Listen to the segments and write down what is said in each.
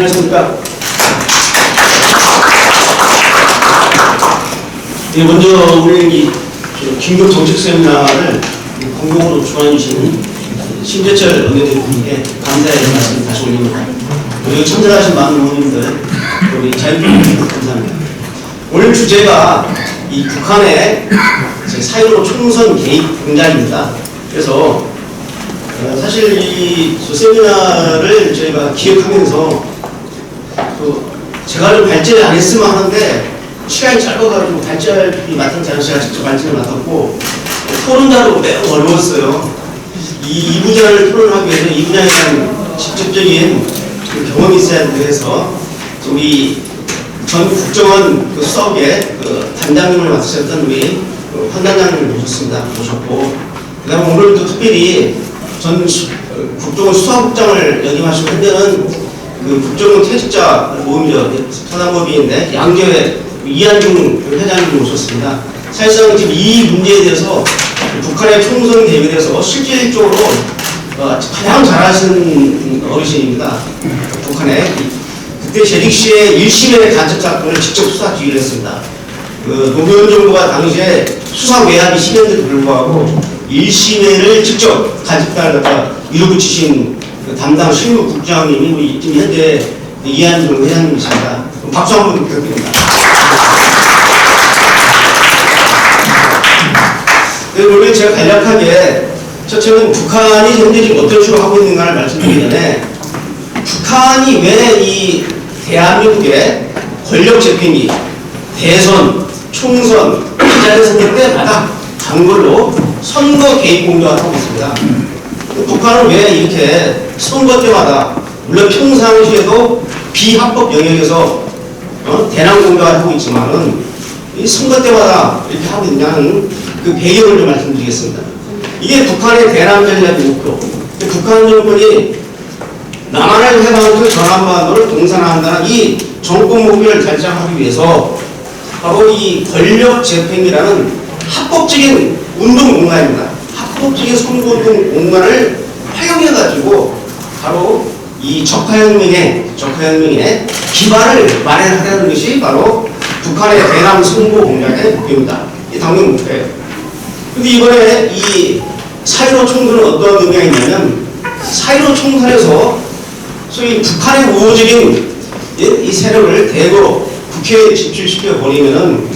안녕하십니까. 네, 먼저 우리 이 긴급 정책 세미나를 공동으로 주관해 주신 신재철 의원님께 감사의 말씀 다시 올립니다. 여기 참석하신 많은 의원님들, 우리 자유민주주의 감사합니다. 오늘 주제가 이 북한의 사회로 총선 개입 공작입니다. 그래서 사실 이 세미나를 저희가 기획하면서 제가 좀 발제를 안 했으면 하는데 시간이 짧아가지고 발제를 맡은 자는 제가 직접 발제를 맡았고 토론자로 매우 어려웠어요. 이 분야를 토론하기 위해서 이 분야에 대한 직접적인 경험이 있어야 된다고 해서 우리 전 국정원 수석의 단장님을 맡으셨던 우리 헌단장님을 모셨고 그다음에 오늘도 특별히 전 국정원 수사국장을 역임하시고 현재는 국정원 퇴직자 모임이죠. 사단법인인데 양교회 이한중 회장님을 모셨습니다. 사실상 지금 이 문제에 대해서 북한의 총선 개입에 대해서 실질적으로 가장 잘하시는 어르신입니다. 북한에 그때 제릭 씨의 1심의 간첩 사건을 직접 수사 지휘를 했습니다. 노무현 정부가 당시에 수사 외압이 심했는데도 불구하고 1심회를 직접 간첩단을 갖다 밀어붙이신 담당 실무국장님이 우리 지금 현재 이한중 회장님이십니다. 박수 한번 부탁드립니다. 원래 제가 간략하게 첫째는 북한이 현재 지금 어떤 식으로 하고 있는가를 말씀드리기 전에 북한이 왜 이 대한민국의 권력 재편이 대선, 총선, 기자회견 때마다 단골로 선거 개입 공작을 하고 있습니다. 북한은 왜 이렇게 선거 때마다 물론 평상시에도 비합법 영역에서 대남 공작을 하고 있지만은 이 선거 때마다 이렇게 하고 있냐는 그 배경을 좀 말씀드리겠습니다. 이게 북한의 대남 전략의 목표. 북한 정권이 남한을 해방하고 전한반도를 동산화한다는 이 정권 목표를 달성하기 위해서 바로 이 권력 재편이라는 합법적인 운동 공간입니다. 합법적인 선거운동 공간을 활용해가지고 바로 이 적화혁명의 기반을 마련하려는 것이 바로 북한의 대남 선거 공작의 목표입니다. 이 당연 목표예요. 근데 이번에 이 4.15 총선은 어떤 의미가 있냐면 4.15 총선에서 소위 북한의 우호적인 이 세력을 대거 국회에 집중시켜 버리면은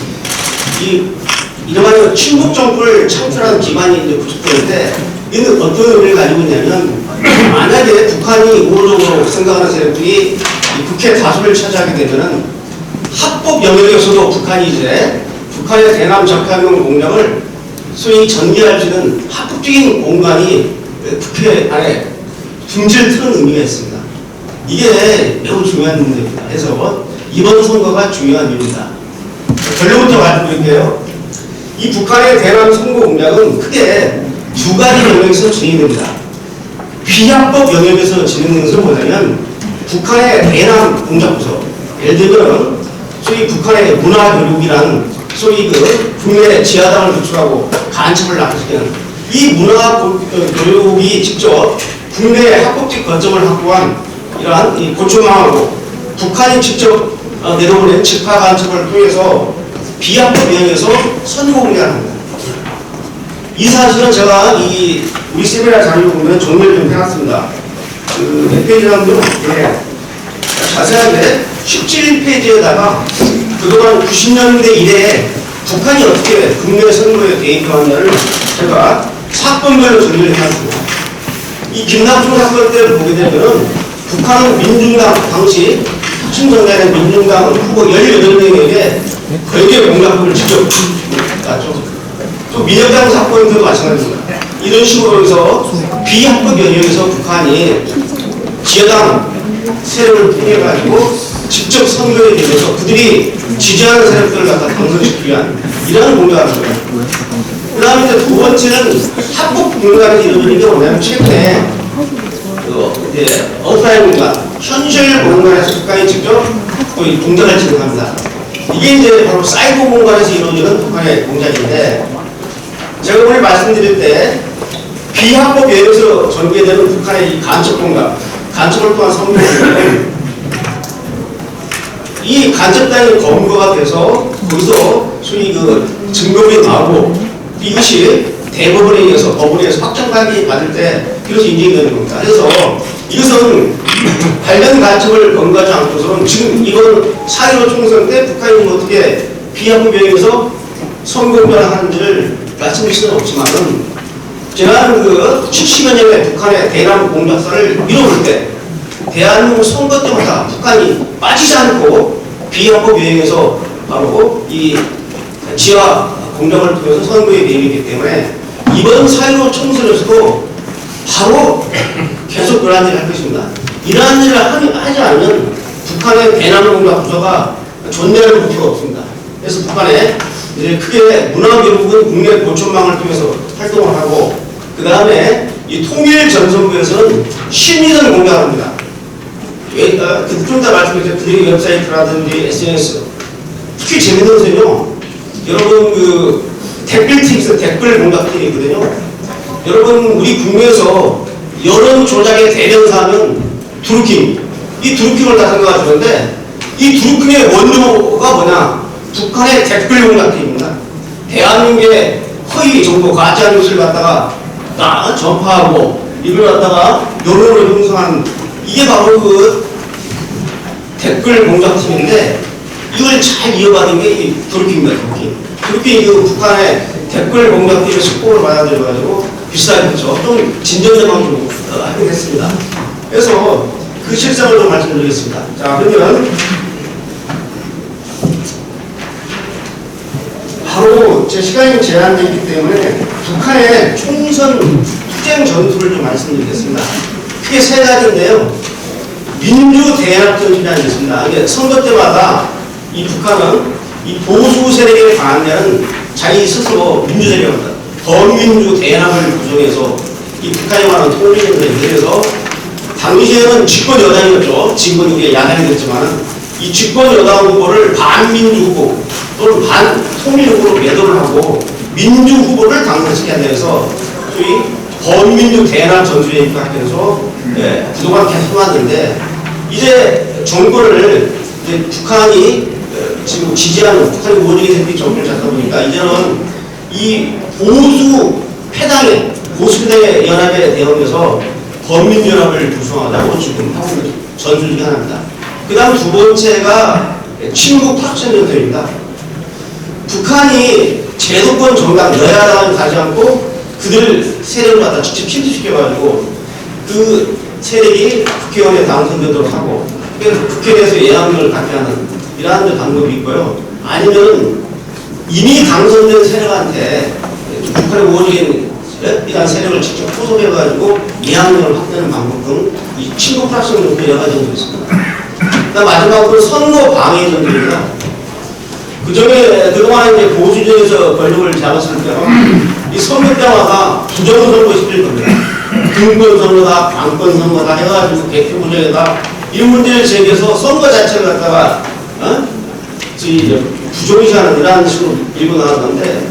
이러한 친북 정부를 창출하는 기반이 이제 구축되는데 이는 어떤 의미를 가지고 있냐면 만약에 북한이 우호적으로 생각하는 세력들이 이 국회 다수를 차지하게 되면은 합법 영역에서도 북한이 이제 북한의 대남 적화혁명 공작을 소위 전개할 수 있는 합법적인 공간이 국회 안에 둥지를 트는 의미가 있습니다. 이게 매우 중요한 문제입니다. 그래서 이번 선거가 중요한 이유입니다. 결론부터 말씀드릴게요. 이 북한의 대남 선거 공작은 크게 두 가지 영역에서 진행됩니다. 비합법 영역에서 진행되는 것은 뭐냐면 북한의 대남 공작 구조. 예를 들면 소위 북한의 문화교육이란 소위 국내 지하당을 구축하고 간첩을 납득시키는 이 문화교육이 직접 국내의 합법적 거점을 확보한 이러한 이 고충망하고 북한이 직접 내려보낸 직파 간첩을 통해서 비합법 영역에서 선거 공작을 합니다. 이 사실은 제가 우리 세미나 자료를 보면 정리를 좀 해놨습니다. 몇 페이지라면 자세하게 17페이지에다가 그동안 90년대 이래에 북한이 어떻게 국내 선거에 개입하느냐를 제가 사건별로 정리를 해놨습니다. 이 김남중 사건 때를 보게 되면은 북한은 민중당 당시 혁신정당의 민중당 후보 18명에게 거액의 공작법을 직접 놨죠. 또 민혁당 사건도 마찬가지입니다. 이런 식으로 해서 비합법 영역에서 북한이 지하당 세력을 통해가지고 직접 선거에 대해서 그들이 지지하는 세력들을 갖다 당선시키기 위한 이런 공작을 합니다. 그 다음에 이제 두 번째는 합법 공작이 이루어지는 게 뭐냐면 최근에 오프라인 공간, 현실 공간에서 북한이 직접 공작을 진행합니다. 이게 이제 바로 사이버 공간에서 이루어지는 북한의 공작인데 제가 오늘 말씀드릴 때 비합법 영역에서 전개되는 북한의 이 간첩 공작, 간첩을 통한 선거는 간접단이 검거가 돼서 거기서 소위 그 증거물이 나오고 이것이 대법원에 의해서 법원에 의해서 확정하게 받을 때 그것이 인정이 되는 겁니다. 그래서 이것은 관련 간첩을 검거하지 않고서는 지금 이건 4.15 총선 때 북한이 어떻게 비합법 명에서 선거운동을 하는지를 말씀드릴 수는 없지만은 지난 그 70여 년에 북한의 대남 공작사를 밀어볼 때 대한민국 선거 때마다 북한이 빠지지 않고 비합법 유행에서 바로 이 지하 공작을 통해서 선거에 매입했기 때문에 이번 4.15 총선에서도 바로 계속 그러한 일을 할 것입니다. 이러한 일을 하지 않으면 북한의 대남 공작 부서가 존재할 목표가 없습니다. 그래서 북한에 이제 크게 문화교육은 국내 고천망을 통해서 활동을 하고 그 다음에 이 통일전선부에서는 심리전 공작을 합니다. 좀 이따 말씀드렸죠. 그들의 웹사이트라든지 SNS 특히 재밌는 것은요. 여러분 그 댓글팀에서 댓글 공작들이 있거든요. 여러분 우리 국내에서 여론 조작의 대변사는 두루킹 이 두루킹을 다 생각하시는데 이 두루킹의 원조가 뭐냐 북한의 댓글 공작팀입니다. 대한민국의 허위 정보 가짜 뉴스를 갖다가 전파하고 이걸 갖다가 여론을 형성하는 이게 바로 그 댓글 공작팀인데 이걸 잘 이어받은 게 이 두루킹입니다. 두루킹 그 북한의 댓글 공작팀의 숙고를 받아들여가지고 비슷하게 그렇죠. 좀 진전되만 좀 하긴 했습니다. 그래서 그 실상을 좀 말씀드리겠습니다. 자 그러면 바로 제 시간이 제한되어 있기 때문에 북한의 총선 투쟁 전술을 좀 말씀드리겠습니다. 크게 세 가지인데요. 민주 대납 전술이라는 게 있습니다. 이게 선거 때마다 이 북한은 이 보수 세력에 반대하는 자기 스스로 민주 세력입니다. 범민주 대납을 구성해서 이 북한에 관한 통일전술에 그래서 당시에는 집권 여당이었죠. 지금은 이게 야당이 됐지만 이 집권 여당 후보를 반민주 후보 또는 반통일 후보로 매도를 하고 민주 후보를 당선시켜야 돼서 소위 범민주 대납 전술에 입각해서 그동안 계속 해왔는데 이제 정권을 이제 북한이 지금 지지하는 북한이 원익의 새끼 정권을 잡다 보니까 이제는 이 보수 패당의 보수패당의 연합에 대응해서 범민연합을 구성하자고 지금 하고 있는 전술 중에 하나입니다. 그 다음 두 번째가 친북 탁전 전술입니다. 북한이 제도권 정당 여야당을 가지 않고 그들 세력을 갖다 직접 침투시켜가지고 그 세력이 국회의원에 당선되도록 하고 그래서 국회에서 예약력을 갖게 하는 이러한 방법이 있고요. 아니면 이미 당선된 세력한테 북한의 원익인 이러한 세력을 직접 포섭해가지고 예약력을 확대하는 방법 등 이 친북 탁전 전술 여러 가지 있습니다. 마지막으로 선거 방해 전술입니다. 그 전에 그동안 이제 보수정에서 권력을 잡았을 때는 이 선거 때마다 부정선거 시킬 겁니다. 등권선거다, 당권선거다 해가지고 백표부정에다 이런 문제를 제기해서 선거 자체를 갖다가 부정시하는 이런 식으로 밀고 나왔는데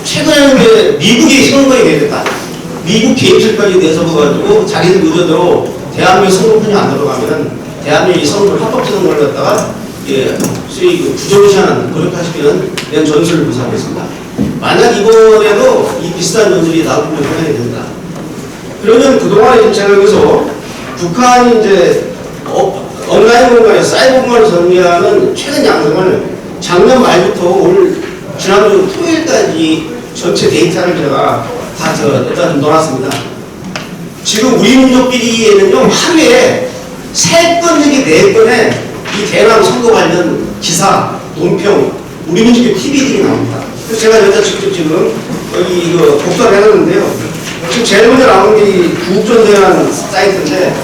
최근에는 이제 미국이 선거에 개입했다. 미국 개입설까지 내서가지고 자기들 의도대로 대한민국 선거권이 안 들어가면 대한민국이 선거를 합법적 선거를 갖다가 소위 그 부정시하는 고력화시키는 이런 전술을 구사하고 있습니다. 만약 이번에도 이 비슷한 전술이 나올 거면 해야 됩니다. 그러면 그동안에 제가 여기서 북한이 이제 온라인 공간에 사이버 공간을 정리하는 최근 양상을 작년 말부터 올 지난주 토요일까지 전체 데이터를 제가 다 일단 넣어놨습니다. 지금 우리 민족끼리에는요 하루에 3건 내지 4건의 이 대남 선거 관련 기사, 논평, 우리 민족의 TV들이 나옵니다. 그래서 제가 여기다 직접 지금 여기 이거 복사를 해놨는데요. 지금 제일 먼저 나온 게 이 구국전선이라는 사이트인데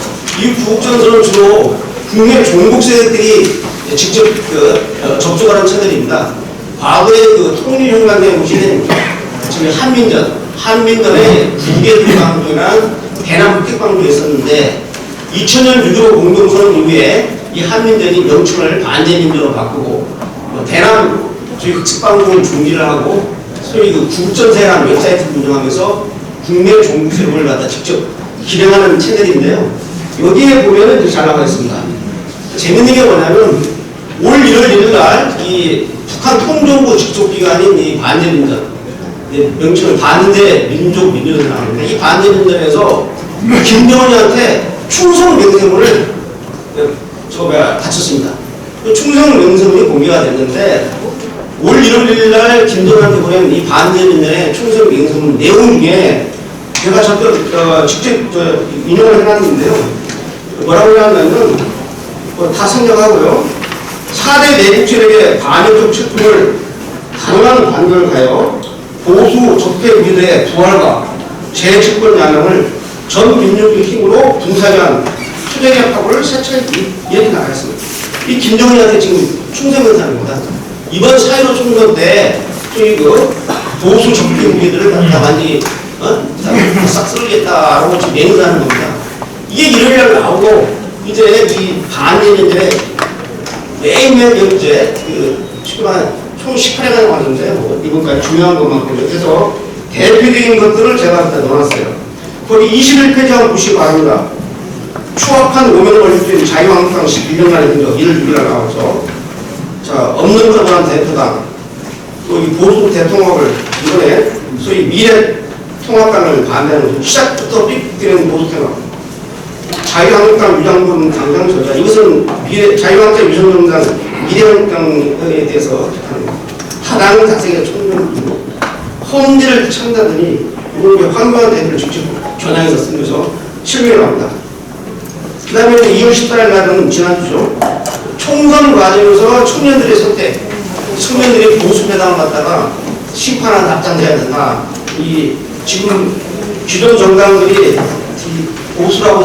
이 구국전선은 주로 국내 종북 세력들이 직접 접촉하는 채널입니다. 과거에 그 통일혁명에 보시는 지금 한민전의 국외방송이나 대남 북핵방송이 있었는데 2000년 6.15 공동선언 이후에 이 한민전이 명칭을 반대민주로 바꾸고 대남 저희 흑식방송을 중지를 하고 소위 그 국전세라는 웹사이트를 운영하면서 국내 종북 세력을 갖다 직접 기능하는 채널인데요. 여기에 보면은 잘 나와 있습니다. 재밌는 게 뭐냐면 올 1월 1일 날 이 북한 통정부 직속기관인 이 반대민전, 명칭을 반대민족민주연을 하는데, 이 반대민전에서 김정은이한테 충성 명세문을 바쳤습니다. 그 충성 명세문이 공개가 됐는데, 올 1월 1일 날 김정은한테 보낸 이 반대민전의 충성 명세문 내용 중에 제가 직접 인용을 해놨는데요. 뭐라고 해놨냐면, 다 생략하고요. 4대 내국체력의 반역적 책임을 가능한 반격을 가여 보수 적폐 우리들의 부활과 재집권 야명을 전 민족의 힘으로 분사하기 위한 투쟁의 파고를 세차게 이렇게 나가겠습니다. 이 김정은한테 지금 충성을 하는 겁니다. 이번 4.15 총선 때 저희 그 보수 적폐 우리들을 다 완전히 싹 쓸겠다라고 지금 맹세하는 겁니다. 이게 일요일날 나오고 이제 이 반대민들의 매일매일 이제 총 18회가 나왔는데 이번까지 중요한 것만 보죠. 그래서 대표적인 것들을 제가 일단 넣어놨어요. 거기 21페이지 한번 보시기 바랍니다. 추악한 오면을 걸릴 수 있는 자유한국당 11년간의 행적 1을 6이라 나와서 자, 없는 거보단 대표당 또 이 보수 대통합을 이번에 소위 미래통합당을 반대하는 시작부터 삑 뛰는 보수 통합 자유한국당 유장군 당장 저자 이것은 자유한국당 유장군당 미래한국당에 대해서 타당 자세가 총명이고 험지를 찬다더니 이걸 황교안 대표를 직접 겨냥해서 쓴 거죠. 실명이 나옵니다. 그 다음에 2월 14일 날은 지난주죠. 총선 과정에서 청년들의 선택, 청년들이 보수배당을 갖다가 심판한 납작해야 된다. 이 지금 기존 정당들이 보수라고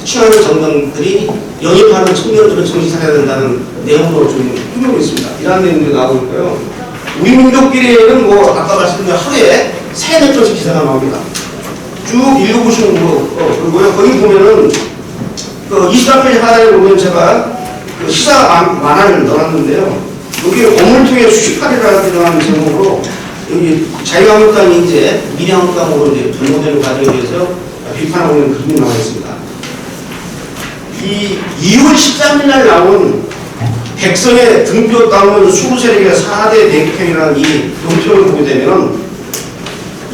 칭하는 정당들이 영입하는 청년들은 정신 차려야 된다는 내용으로 좀 흐르고 있습니다. 이런 내용들이 나오고 있고요. 우리 민족끼리는 뭐 아까 말씀드린 하루에 3-4건씩 기사가 나옵니다. 쭉 읽어보시는 거고요. 거기 보면은 그 24페이지 하단에 보면 제가 그 시사 만화를 넣어놨는데요. 여기 어물통의 수십팔이라는 들어가는 제목으로 여기 자유한국당이 이제 미래한국당으로 이제 변모되는 과정에 대해서 비판하고 있는 그림이 나와 있습니다. 이 2월 13일 날 나온 백성의 등뼈 깎는 수구 세력의 4대 대국행이라는 이 논평을 보게 되면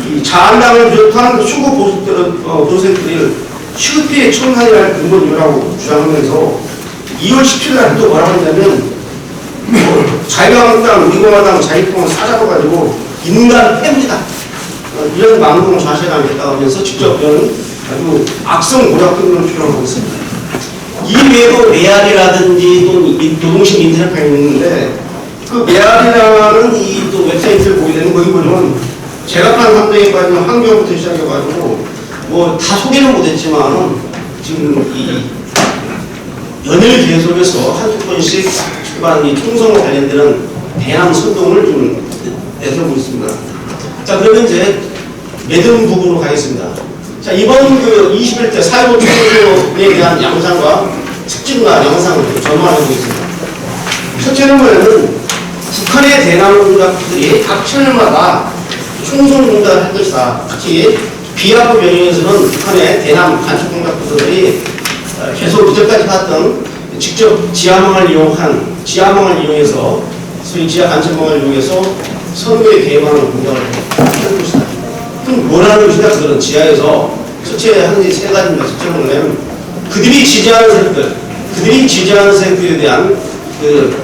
이 자한당을 비롯한 수구 보수들을 실패의 청산이라는 근본이라고 주장하면서 2월 17일 날 또 뭐라고 했냐면 자유한국당, 우리공화당, 자유통합 사자로 가지고 인간 폐무이다. 이런 망동 자세가 있다고 하면서 직접 저는 아주 악성 모략적으로 주장하고 있습니다. 이 외에도 메아리라든지 또 노동신 인터넷방이 있는데 그 메아리라는 이 또 웹사이트를 보게 되면 거기 보면 제각한 함대에까지 환경부터 시작해가지고 뭐 다 소개는 못했지만 지금 이 연일 계속해서 한두 번씩 출발한 이 총선과 관련되는 대남 선동을 좀 내세우고 있습니다. 자, 그러면 이제 매듭 부분으로 가겠습니다. 자, 이번 그 21대 4.15 총선에 대한 양상과 특징과 영상을 전망해 보겠습니다. 첫째는 뭐냐면 북한의 대남 공작들이 각 채널마다 총선 공작을 할 것이다. 특히 비합법 연영에서는 북한의 대남 간첩 공작 부서들이 계속 이제까지 봤던 직접 지하망을 이용해서 소위 지하 간첩망을 이용해서 선거에 개입하는 공작을 하는 것이다. 그럼 뭐라는 것이냐? 그들은 지하에서 첫째 하는 세 가지입니다. 첫째는 뭐냐면 그들이 지지하는 세력들에 대한 그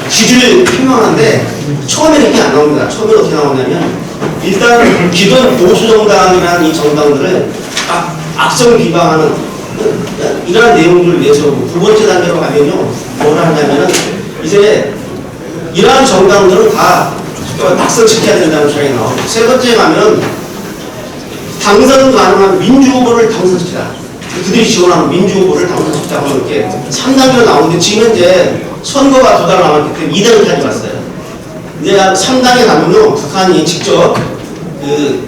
지지를 표명하는데 처음에는 이게 안 나옵니다. 처음에 어떻게 나오냐면 일단 기존 보수정당이라는 이 정당들을 악성 비방하는 이러한 내용들을 내세우고 두 번째 단계로 가면요 뭐라 하냐면은 이제 이러한 정당들은 다 낙선시켜야 된다는 주장이 나오고 세 번째 가면 당선 가능한 민주후보를 당선시키라. 그들이 지원하는 민주후보를 당선시키자고 이렇게 3단계로 나오는데 지금 현재 선거가 2달 남았기 때문에 2단계까지 왔어요. 이제 3단계 가면요 북한이 직접 그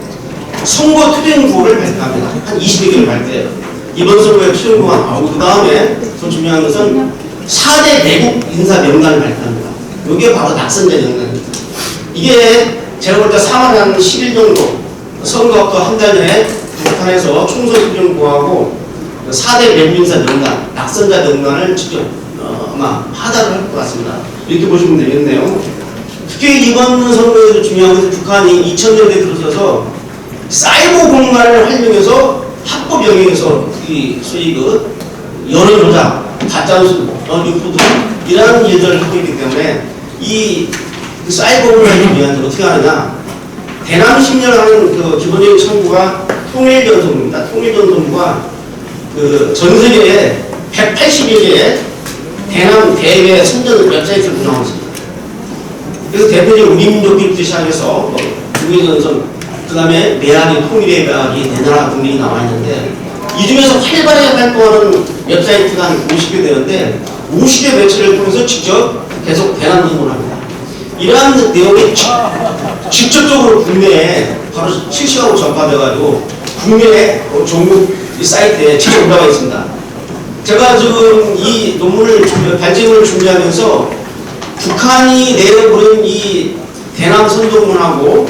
선거 투쟁구호를 발표합니다. 한 20여 개를 발표해요. 이번 선거에 투쟁구호가 나오고 그 다음에 더 중요한 것은 4대 내국 인사 명단을 발표합니다. 이게 바로 낙선자 명단입니다. 이게 제가 볼 때 3월 한 10일 정도 선거부터 한 달 전에 북한에서 총선 투쟁구호하고 4대 내국 인사 명단, 낙선자 명단을 직접 아마 하달을 할 것 같습니다. 이렇게 보시면 되겠네요. 특히 이번 선거에서 중요한 것은 북한이 2000년대에 들어서서 사이버 공간을 활용해서 합법 영역에서 이 소위 그 여론 조작, 가짜뉴스, 리포트 이런 일들을 하고 있기 때문에 이 사이버 공간을 위한 어떻게 하느냐, 대남 심리라는 그 기본적인 청구가 통일전선부입니다. 통일전선부가 그 전 세계에 181개의 대남 대외 선전 웹사이트를 운영하고 있습니다. 그래서 대표적인 우리민족기부터 시작해서 국민전선, 그 다음에 메아리, 통일의 메아리, 내나라 국민이 나와 있는데, 이 중에서 활발하게 활동하는 웹사이트가 한 50개 되는데 50개 매체를 통해서 직접 계속 대남 선전을 합니다. 이러한 내용이 직접적으로 국내에 바로 실시간으로 전파돼가지고 국내에 종국 사이트에 직접 올라가 있습니다. 제가 지금 이 논문을 발제문을 준비하면서 북한이 내려보낸 이 대남 선동문하고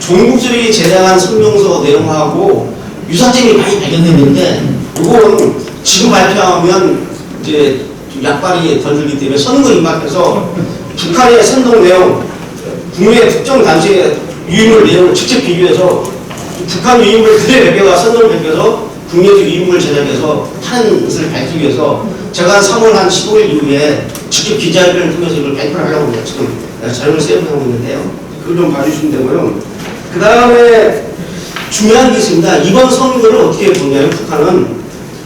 종국들이 제작한 성명서 내용하고 유사점이 많이 발견됐는데, 이건 지금 발표하면 이제 약발이 던들기 때문에 선거 임박해서 북한의 선동 내용, 국내 특정 단체의 유인물 내용을 직접 비교해서 북한 유인물 그대로 베껴가 선동을 베껴서 국내에서 유인물 제작해서 하는 것을 밝히기 위해서 제가 3월 한 15일 이후에 직접 기자회견을 통해서 이걸 발표를 하려고 합니다. 지금 자료를 세분하고 있는데요. 그걸 좀 봐주시면 되고요. 그 다음에 중요한 게 있습니다. 이번 선거를 어떻게 보냐면, 북한은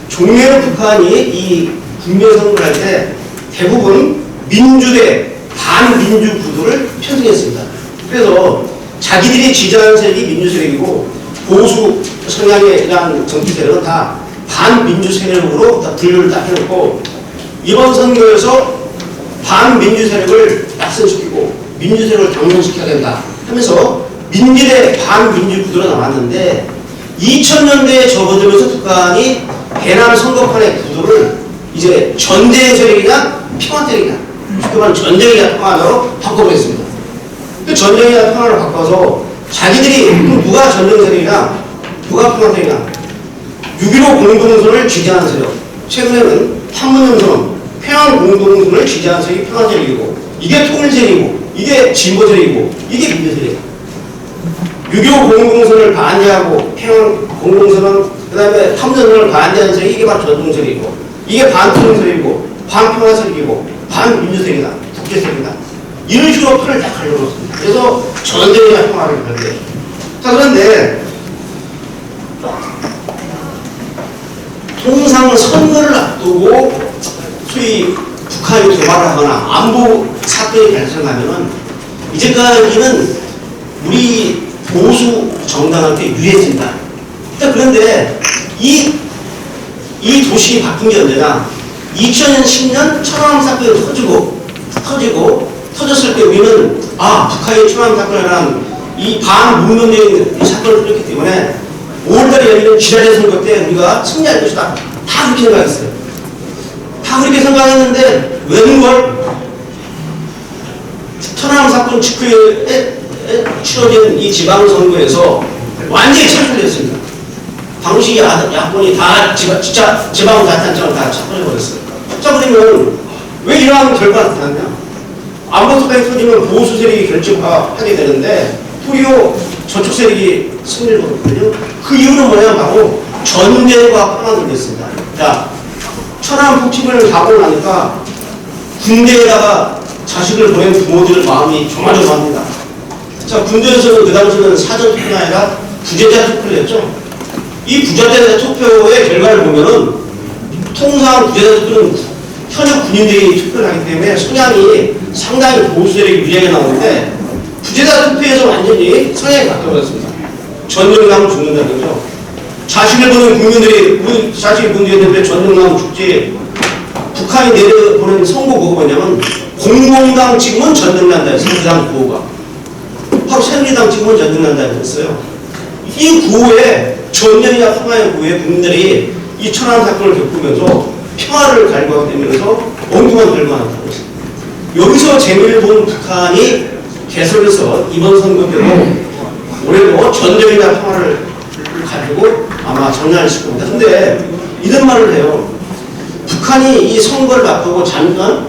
종래로 북한이 이 국내 선거를 할 때 대부분 민주대 반민주 구도를 편승했습니다. 그래서 자기들이 지지하는 세력이 민주 세력이고 보수 성향에 대한 정치 세력은 다 반민주 세력으로 다 분류를 딱 해놓고, 이번 선거에서 반민주 세력을 낙선시키고 민주 세력을 당선시켜야 된다 하면서 민주대 반민주 구도가 나왔는데, 2000년대에 접어들면서 북한이 대남 선거판의 구도를 이제 전쟁 세력이냐 평화 세력이냐, 쉽게 말하면 전쟁이냐 평화로 바꿔보겠습니다. 그 전쟁이냐 평화로 바꿔서 자기들이 누가 전쟁 세력이냐 누가 평화 세력이냐, 6.15 공동선을 지지하는 세력, 최근에는 판문점선 평양 공동선을 지지하는 세력이 평화 세력이고, 이게 통일 세력이고, 이게 진보 세력이고, 이게 민주 세력. 6.25 공동선을 반대하고 평양 공동선은 그 다음에 판문점선을 반대하는 세력이 이게 바로 전통 세력이고, 이게 반통일 세력이고, 반평화 세력이고, 반민주 세력이다, 국제 세력이다. 이런 식으로 판을 딱 갈려놓습니다. 그래서 전쟁이나 평화를 발표해요. 자, 그런데 통상 선거를 앞두고 소위 북한이 도발을 하거나 안보 사건이 발생하면은 이제까지는 우리 보수 정당한테 유리해진다. 그런데 이 도식이 바뀐 게 언제나 2010년 천안함 사건이 터졌을 때 우리는 북한의 천안함 사건이라는 이 반문명적인 사건을 터졌기 때문에 5월달에 열리는 지난해 선거 때 우리가 승리할 것이다. 다 그렇게 생각했어요. 다 그렇게 생각했는데 웬걸 천안함 사건 직후에 치러진 이 지방선거에서 완전히 철수됐습니다. 당시 야권이 다 지방자치단체를 다 차버려버렸어요. 차버리면 왜 이러한 결과가 나타났냐? 안보특별히 터지면 보수 세력이 결집하게 되는데 도리어 저쪽 세력이 승리를 거뒀거든요. 그 이유는 뭐냐? 바로 전쟁과 평화가 됐습니다. 자, 천안 폭침을 하고 나니까 군대에다가 자식을 보낸 부모들의 마음이 조마조마합니다. 자, 군대에서는 그 당시에는 사전 투표가 아니라 부재자 투표를 했죠. 이 부재자 투표의 결과를 보면은 통상 부재자 투표는 현역 군인들이 투표를 하기 때문에 성향이 상당히 보수 세력이 유리하게 나오는데, 부재자 투표에서 완전히 성향이 바뀌어버렸습니다. 전쟁 나면 죽는다는 거죠. 자식을 보낸 국민들이, 우리 자식이 문제였는데 전쟁 나면 죽지. 북한이 내려보낸 선거 구호가 뭐냐면 공공당 찍으면 전쟁 난다 했어요. 새누리당 구호가. 바로 새누리당 찍으면 전쟁 난다 했어요. 이 구호에 전쟁이나 평화의 구호에 국민들이 이 천안 사건을 겪으면서 평화를 갈구하면서 엉뚱한 결과가 나타났습니다. 여기서 재미를 본 북한이 개선해서 이번 선거 때도 올해도 전쟁이나 평화를 가지고 아마 장난을 칠 겁니다. 근데 이런 말을 해요. 북한이 이 선거를 앞두고 잠깐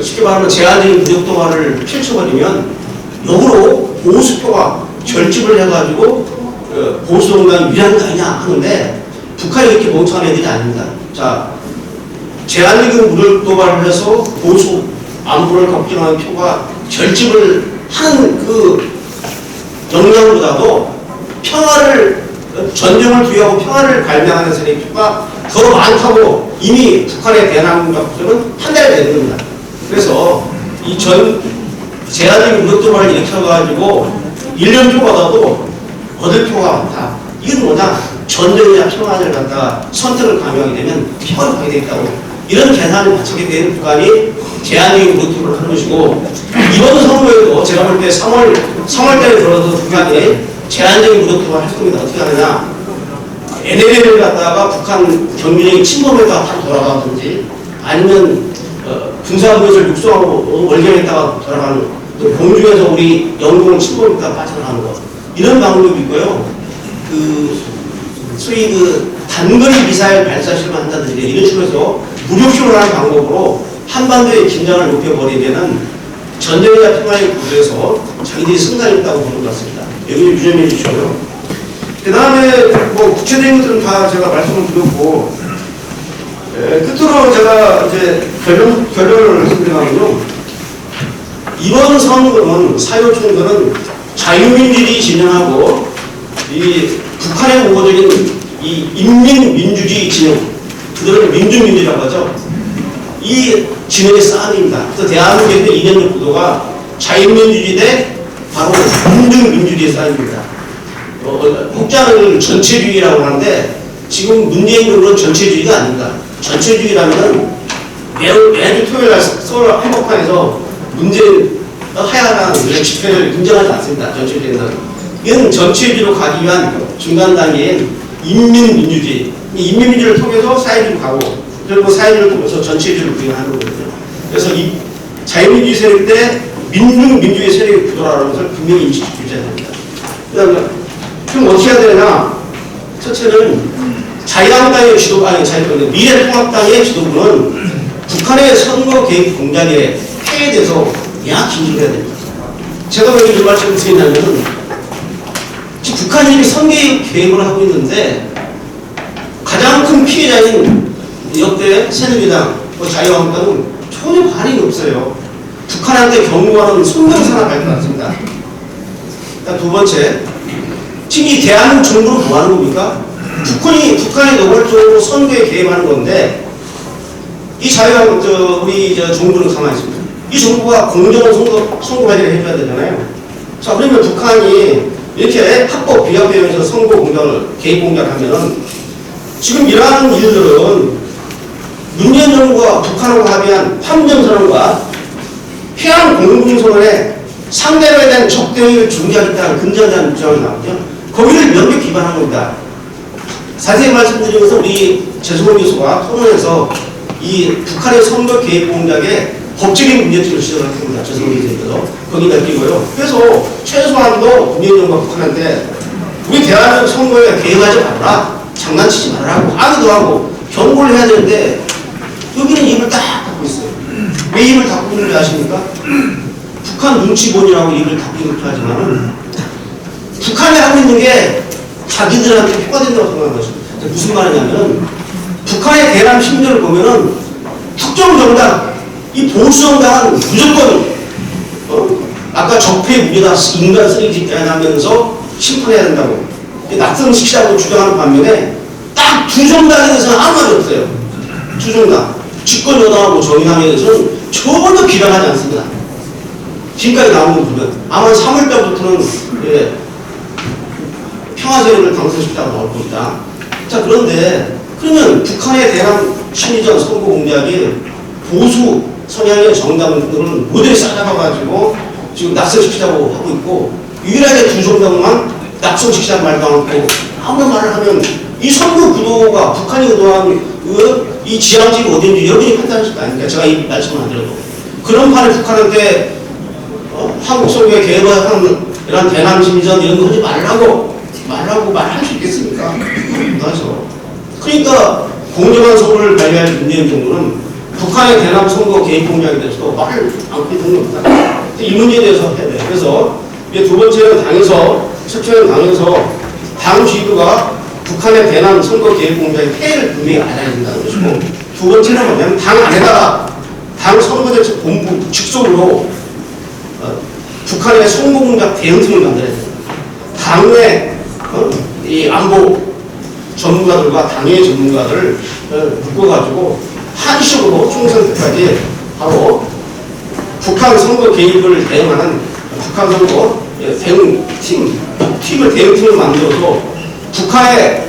쉽게 말하면 제한적인 무력도화를 펼쳐버리면 역으로 보수표가 결집을 해가지고 보수정당이 유리한 거 아니냐 하는데 북한이 이렇게 멍청한 애들이 아닙니다. 자, 제한적인 무력도발을 해서 보수 안보를 걱정하는 표가 결집을 하는 그 역량보다도 평화를 전쟁을 두려고 평화를 갈망하는 세력의 표가 더 많다고 이미 북한의 대남군과 부서는 판단이 되는 겁니다. 그래서 이 제한적인 무력도발을 일으켜가지고 1년표보다도 얻을 표가 많다. 이건 뭐냐? 전쟁이나 평화를 갖다가 선택을 강요하게 되면 표를 받게 되겠다고 이런 계산을 맞추게 되는 북한이 제한적인 무력도발을 하는 것이고 이번 선거에도 제가 볼 때 3월달에 들어서 북한이 제한적인 무력도발을 할 겁니다. 어떻게 하느냐? NLL을 갖다가 북한 경비력이 침범했다가 바로 돌아가든지 아니면 군사무기를 육성하고 월경했다가 돌아가는 공중에서 우리 영공을 침범했다가 빠져나가는 것 이런 방법이 있고요. 소위 단거리 미사일 발사 실험을 한다든지 이런 식으로 해서 무력쇼를 하는 방법으로 한반도의 긴장을 높여버리면은 전쟁이나 평화의 구도에서 자기들이 승산이 있다고 보는 것 같습니다. 여기 유념해 주시고요. 그 다음에 뭐 구체적인 것들은 다 제가 말씀을 드렸고, 끝으로 제가 이제 결론을 말씀드리면요. 이번 선거는, 4.25 총선은 자유민주주의 진영하고 이 북한의 우호적인 이 인민민주주의 진영, 그들은 민주민주라고 하죠. 이 진영의 싸움입니다. 그래서 대한민국의 이념적 구도가 자유민주주의 대 바로 민주민주주의 싸움입니다. 혹자는 전체주의라고 하는데 지금 문재인으로는 전체주의가 아닙니다. 전체주의라면 매주 토요일 날 서울 한복판에서 문재인 하야라는 집회를 인정하지 않습니다. 전체주의는. 이건 전체주의로 가기 위한 중간 단계인 인민민주주의. 이 인민민주를 통해서 사회주의로 가고 그리고 사회주의를 통해서 전체주의를 구현하는 거거든요. 그래서 이 자유민주주의 세력 때 민주주의 세력의 구도라는 것을 분명히 인식해줘야 됩니다. 그 다음에 그럼 어떻게 해야 되나? 첫째는 자유한국당의 미래통합당의 지도부는 북한의 선거 개입 공작에 해외에서 야 긴장해야 됩니다. 제가 왜 이런 말씀을 드리냐면 지금 북한이 이미 선거 개입을 하고 있는데 가장 큰 피해자인 역대 새누리당, 자유한국당은 전혀 반응이 없어요. 북한한테 경고하는 손명사나 발표 않습니다. 두 번째, 지금 이 대한민국 정부는 뭐 하는 겁니까? 북한이 노골적으로 선거에 개입하는 건데, 이 우리 정부는 가만히 있습니다. 이 정부가 공정한 선거 관리를 해줘야 되잖아요. 자, 그러면 북한이 이렇게 합법 비합법에서 선거 공작을, 개입 공작하면은 지금 이러한 일들은 문재인 정부가 북한하고 합의한 판정선언과 해양 공동선언에 상대방에 대한 적대행위를 중지하겠다는 근저한 주장이 나오죠. 거기를 명백히 위반한 겁니다. 자세히 말씀드리면서 우리 재수봉 교수가 토론에서 이 북한의 선거 개입 공작에 법적인 문제점을 지적을 할 겁니다. 재수봉 교수님께서 거기 맡기고요. 그래서 최소한도 문재인 정부가 북한한테 우리 대한민국 선거에 개입하지 말라, 장난치지 말라고 하기도 하고 경고를 해야 되는데 여기는 입을 딱 닫고 있어요. 왜 입을 닫고 있는지 아십니까? 북한 눈치본이라고 입을 닫고 있는 하지만은 북한이 하고 있는 게 자기들한테 표가 된다고 생각하는 것입니다. 무슨 말이냐면 북한의 대남 심리를 보면은 특정 정당, 이 보수 정당은 무조건 아까 적폐 무기다 인간 쓰레기 하면서 심판해야 된다고 낙선시키자고 주장하는 반면에 딱 두 정당에 대해서는 아무 말이 없어요. 두 정당, 집권 여당하고 정의당에 대해서는 전혀 비판하지 않습니다. 지금까지 나오는 거 보면 아마 3월달부터는 평화세력을 당선시키자고 나올 겁니다. 자, 그런데 그러면 북한에 대한 심리전 선거 공작이 보수 성향의 정당들은 모델이 쌓아가지고 지금 낙선시키자고 하고 있고 유일하게 두 정당만 낙선시키자는 말도 않고 아무런 말을 하면 이 선거 구도가 북한이 의도한 이 지향지가 어딘지 여러분이 판단하실 거 아닙니까? 제가 이 말씀을 안 드려도 그런 판에 북한한테 한국 선거에 개입하는 이런 대남 심리전 이런 거 하지 말라고 말할 수 있겠습니까? 맞아. 그러니까 공정한 선거를 발휘할 문재인 정부는 북한의 대남 선거 개입 공작에 대해서도 말을 안 듣는 겁니다. 이 문제에 대해서 해야 돼요. 그래서 이제 두 번째는 당에서, 첫째는 당에서 당 지도가 북한의 대남 선거 개입 공작의 폐해를 분명히 알아야 된다는 것이고, 두 번째는 뭐냐면 당 안에다가 당 선거대책 본부 직속으로 북한의 선거 공작 대응팀을 만들어야 됩니다. 당내 이 안보 전문가들과 당의 전문가들을 묶어가지고 한식으로 총선 때까지 바로 북한 선거 개입을 대응하는 북한 선거 대응팀을 대응팀을 만들어서 북한의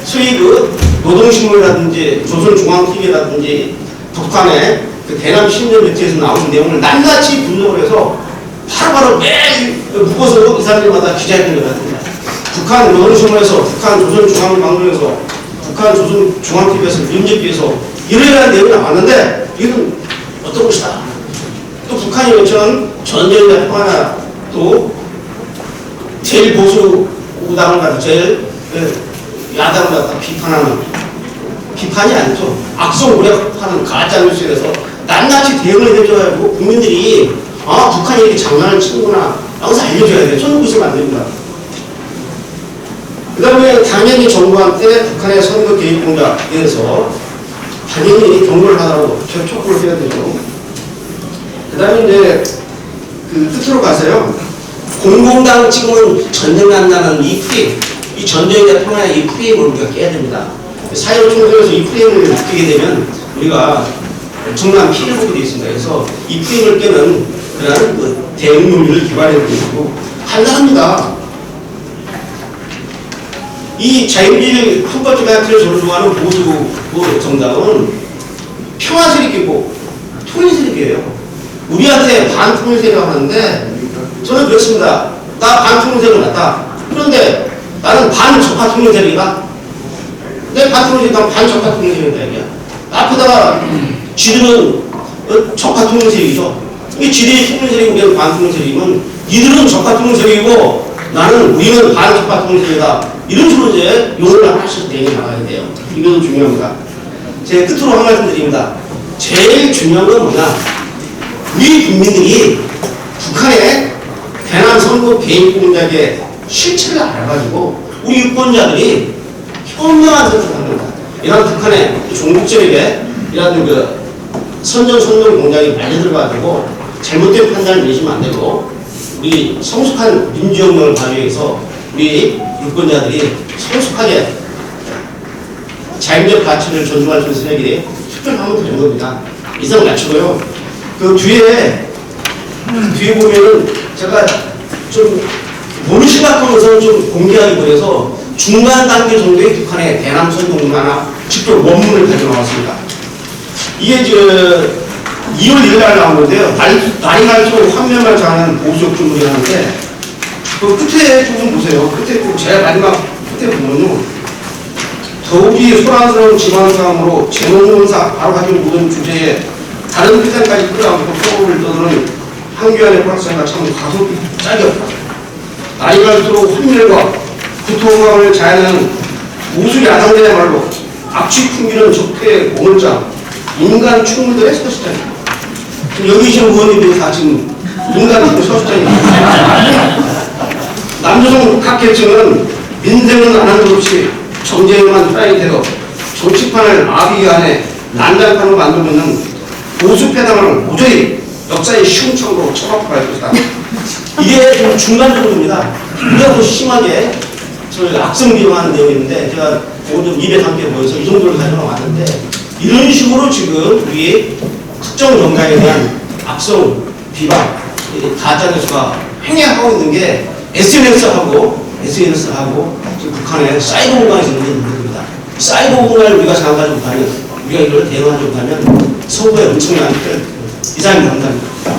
소위 그 노동신문이라든지 조선중앙TV라든지 북한의 그 대남 신년 매체에서 나오는 내용을 낱낱이 분석을 해서 바로바로 매일 묶어서 이 사람들마다 기자회견을 합니다. 북한 노동신문에서, 북한 조선중앙방송에서, 북한 조선중앙TV에서, 민족기에서 이러이러한 내용이 나왔는데 이건 어떤 것이다. 또 북한이 외쳐는 전쟁이나 평화나 또 제일 보수 우당을 갖다 제일 야당을 갖다 비판하는, 비판이 아니죠. 악성 오력하는 가짜뉴스에 대해서 낱낱이 대응을 해줘가지고 국민들이 북한이 이렇게 장난을 치는구나 라고 알려줘야 돼요. 저는 그것을 안 됩니다. 그 다음에 당연히 정부한테 북한의 선거 개입 공작에 대해서 당연히 경고를 하라고 촉구를 해야 되죠. 그 다음에 이제 그 끝으로 가서요. 공공당 지금은 전쟁 난다는 이 프레임, 이 전쟁의 평화의 이 프레임을 우리가 깨야 됩니다. 사회를 총선에서 이 프레임을 깨게 되면 우리가 엄청난 피해를 보게 되어 있습니다. 그래서 이 프레임을 깨는 그런 그 대응 논리를 기반해야 되고 간단합니다. 이 자유주의 헌법주의를 존중하는 보수 정당은 평화 세력이고 통일 세력이에요. 우리한테 반통일 세력이라고 하는데 저는 그렇습니다. 나 반통일 세력은 맞다. 그런데 나는 반적화 통일 세력이다. 내 반통일 세력은 반적화 통일 세력이야. 앞에다가 지들은 적화 통일 세력이죠. 이게 지들이 통일 세력이고 우리는 반통일 세력이면 니들은 적화 통일 세력이고 우리는 반적화 통일 세력이다. 이런 식으로 이제 용어를 하나씩 대응해 나가야 돼요. 이것도 중요합니다. 제가 끝으로 한 말씀 드립니다. 제일 중요한 건 뭐냐? 우리 국민들이 북한의 대남 선거 개입 공작의 실체를 알아가지고 우리 유권자들이 현명한 선택을 합니다. 이런 북한의 종북적에게 이런 그 선전 공작이 많이 들어가지고 잘못된 판단을 내시면 안 되고 우리 성숙한 민주혁명을 발휘해서 우리 유권자들이 성숙하게 자유적 가치를 존중할 수 있는 세력이 투표하면 되는 겁니다. 이상 마치고요. 그 뒤에 보면은 제가 좀 모르시각한 것은 좀 공개하기 그래서 중간 단계 정도의 북한의 대남 선거 하나 직접 원문을 가져 나왔습니다. 이게 2월 1일 날 나온 건데요. 날이 갈수록 환멸만 장하는 보수적 주문이 하는데 그 끝에 좀 보세요. 끝에 제일 마지막 끝에 보면요. 더욱이 소란스러운 지방상으로 재논문사 바로 가진 모든 주제에 다른 회장까지 끌어안고 소음을 떠드는 한교안의 호락사가 참 가슴이 짝이 없다. 나이 갈수록 환멸과 고통감을 자해하는 우수 야당자야말로 악취 풍기는 적폐의 공을장 인간 충무들의 서시장입니다. 여기 계신 의원님들이 다 지금 인간 충무 서시장입니다. 남조선 각계층은 민생은 안 한 것 없이 정쟁에만 프라이 되어 정치판을 아비안에 난장판으로 만들고 있는 보수패당을 모조리 역사의 시ум청으로 처박할 것이다. 이게 좀 중간 정도입니다. 우리가 더 심하게 저희 악성 비방하는 내용인데 제가 오늘 좀 입에 담게 보여서 이 정도를 가져가 왔는데 이런 식으로 지금 우리 특정 정당에 대한 악성 비방, 가짜뉴스가 횡행하고 있는 게 SNS하고 지금 북한의 사이버 공간에서 있는 문제입니다. 사이버 공간을 우리가 장악하지 못하면, 우리가 이걸 대응하지 못하면 선거에 엄청난 이상이 감사합니다.